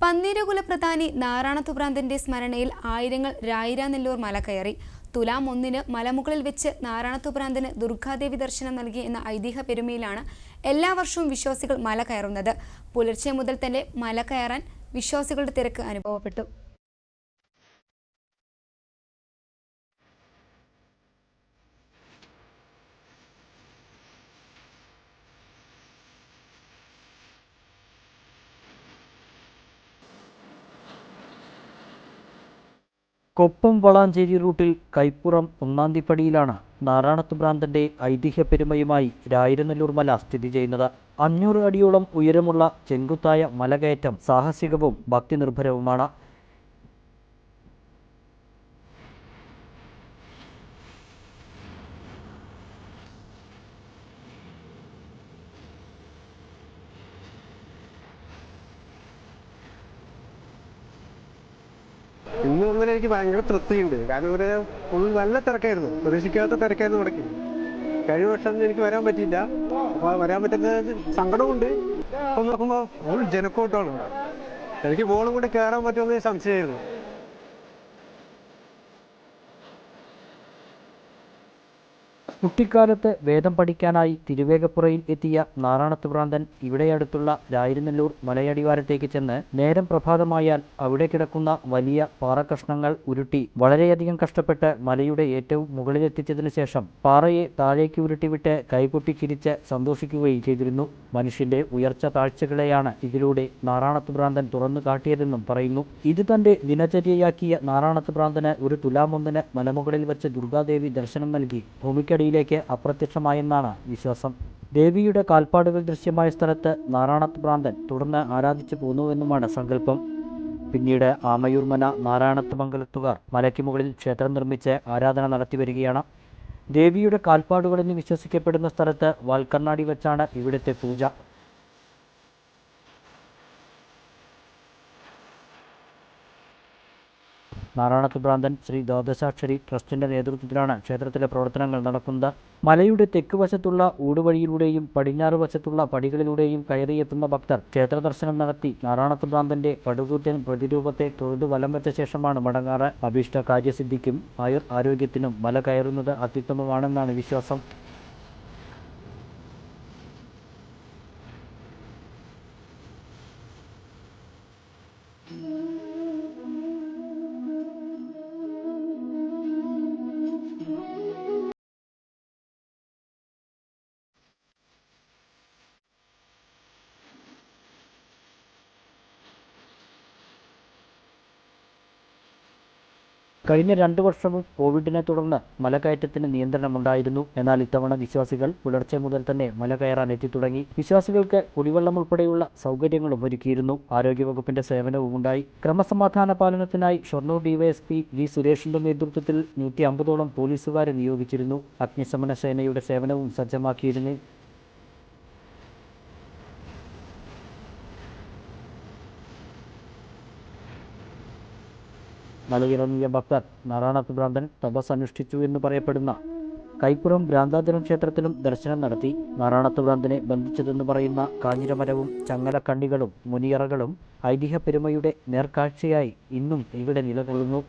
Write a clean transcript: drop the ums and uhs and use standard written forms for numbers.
പന്നീരുകുല പ്രധാനി നാരായണത്തുഭ്രാന്തന്റെ സ്മരണയിൽ ആയിരങ്ങൾ രായിരാനെല്ലൂർ മല കയറി. തുലാം 1-ന് മലമുകളിൽ വെച്ച് നാരായണത്തുഭ്രാന്തന് ദുർഗാദേവി ദർശനം നൽകി എന്ന ഐതിഹ്യ പെരുമയിലാണ് എല്ലാ വർഷവും വിശ്വാസികൾ മല കയറുന്നത്. പുലർച്ചെ മുതൽ തന്നെ മല കയറാൻ വിശ്വാസികളുടെ തിരക്ക് അനുഭവപ്പെട്ടു. കൊപ്പം വളാഞ്ചേരി റൂട്ടിൽ കൈപ്പുറം ഒന്നാന്തിപ്പടിയിലാണ് നാരായണത്തുഭ്രാന്തന്റെ ഐതിഹ്യ പെരുമയുമായി രായിരനെല്ലൂർ മല സ്ഥിതി ചെയ്യുന്നത്. 500 അടിയോളം ഉയരമുള്ള ചെങ്കുത്തായ മലകയറ്റം സാഹസികവും ഭക്തിനിർഭരവുമാണ്. ഇന്ന് വന്നതിൽ എനിക്ക് ഭയങ്കര തൃപ്തിയുണ്ട്. കാരണം ഒരു ഫുൾ നല്ല തിരക്കായിരുന്നു, പ്രതീക്ഷിക്കാത്ത തിരക്കായിരുന്നു നടക്കി. കഴിഞ്ഞ വർഷം എനിക്ക് വരാൻ പറ്റിയില്ല. അപ്പോൾ വരാൻ പറ്റുന്ന സങ്കടമുണ്ട്. അപ്പം നോക്കുമ്പോൾ ഫുൾ ജനക്കൂട്ടമാണ്. എനിക്ക് ബോളും കൂടെ കയറാൻ പറ്റുമെന്ന് സംശയമായിരുന്നു. കുട്ടിക്കാലത്ത് വേദം പഠിക്കാനായി തിരുവേഗപ്പുറയിൽ എത്തിയ നാരായണത്തുഭ്രാന്തൻ ഇവിടെ അടുത്തുള്ള രായിരനെല്ലൂർ മലയടിവാരത്തേക്ക് ചെന്ന് നേരം പ്രഭാതമായാൽ അവിടെ കിടക്കുന്ന വലിയ പാറക്കഷ്ണങ്ങൾ ഉരുട്ടി വളരെയധികം കഷ്ടപ്പെട്ട് മലയുടെ ഏറ്റവും മുകളിലെത്തിച്ചതിനു ശേഷം പാറയെ താഴേക്ക് ഉരുട്ടിവിട്ട് കൈകൊട്ടി ചിരിച്ച് സന്തോഷിക്കുകയും ചെയ്തിരുന്നു. മനുഷ്യന്റെ ഉയർച്ച താഴ്ചകളെയാണ് ഇതിലൂടെ നാരായണത്തുഭ്രാന്തൻ തുറന്നു കാട്ടിയതെന്നും പറയുന്നു. ഇത് തന്റെ ദിനചര്യയാക്കിയ നാരായണത്തുഭ്രാന്തന് ഒരു തുലാം 1-ന് മലമുകളിൽ വെച്ച് ദുർഗാദേവി ദർശനം നൽകി ഭൂമിക്കടിയിൽ അപ്രത്യക്ഷമായെന്നാണ് വിശ്വാസം. ദേവിയുടെ കാൽപ്പാടുകൾ ദൃശ്യമായ സ്ഥലത്ത് നാരായണത്തുഭ്രാന്തൻ തുടർന്ന് ആരാധിച്ചു പോന്നുവെന്നുമാണ് സങ്കല്പം. പിന്നീട് ആമയൂർമന നാരായണത്തുമംഗലത്തുകാർ മലയ്ക്ക് മുകളിൽ ക്ഷേത്രം നിർമ്മിച്ച് ആരാധന നടത്തി വരികയാണ്. ദേവിയുടെ കാൽപ്പാടുകളെന്ന് വിശ്വസിക്കപ്പെടുന്ന സ്ഥലത്ത് വാൽക്കണ്ണാടി വെച്ചാണ് ഇവിടുത്തെ പൂജ. നാരായണത്തുഭ്രാന്തൻ ശ്രീ ദ്വാദശാക്ഷരി ട്രസ്റ്റിന്റെ നേതൃത്വത്തിലാണ് ക്ഷേത്രത്തിലെ പ്രവർത്തനങ്ങൾ നടക്കുന്നത്. മലയുടെ തെക്ക് വശത്തുള്ള ഊടുവഴിയിലൂടെയും പടിഞ്ഞാറ് വശത്തുള്ള പടികളിലൂടെയും കയറിയെത്തുന്ന ഭക്തർ ക്ഷേത്ര ദർശനം നടത്തി നാരായണത്തുഭ്രാന്തന്റെ പടുകൂറ്റൻ പ്രതിരൂപത്തെ തൊഴുതു വലം വെച്ച ശേഷമാണ് മടങ്ങാറ്. അഭീഷ്ട കാര്യസിദ്ധിക്കും ആരോഗ്യത്തിനും മല കയറുന്നത് അത്യുത്തമമാണെന്നാണ് വിശ്വാസം. കഴിഞ്ഞ 2 വർഷവും കോവിഡിനെ തുടർന്ന് മലകയറ്റത്തിന് നിയന്ത്രണമുണ്ടായിരുന്നു. എന്നാൽ ഇത്തവണ വിശ്വാസികൾ പുലർച്ചെ മുതൽ തന്നെ മല കയറാൻ എത്തിത്തുടങ്ങി. വിശ്വാസികൾക്ക് കുടിവെള്ളം ഉൾപ്പെടെയുള്ള സൗകര്യങ്ങളും ഒരുക്കിയിരുന്നു. ആരോഗ്യവകുപ്പിന്റെ സേവനവും ഉണ്ടായി. ക്രമസമാധാന പാലനത്തിനായി ഷൊർണൂർ ഡിവൈഎസ്പി വി സുരേഷിന്റെ നേതൃത്വത്തിൽ 150ഓളം പോലീസുകാരെ നിയോഗിച്ചിരുന്നു. അഗ്നിശമന സേനയുടെ സേവനവും സജ്ജമാക്കിയിരുന്നു. മലയിറങ്ങിയ ഭക്തർ നാരായണത്തുഭ്രാന്തൻ തപസ് അനുഷ്ഠിച്ചു എന്ന് പറയപ്പെടുന്ന കൈപ്പുറം ഭ്രാന്താചലം ക്ഷേത്രത്തിലും ദർശനം നടത്തി. നാരായണത്തുഭ്രാന്തനെ ബന്ധിച്ചതെന്ന് പറയുന്ന കാഞ്ഞിരമരവും ചങ്ങലക്കണ്ണികളും മുനിയറകളും ഐതിഹ്യ പെരുമയുടെ നേർക്കാഴ്ചയായി ഇന്നും ഇവിടെ നിലകൊള്ളുന്നു.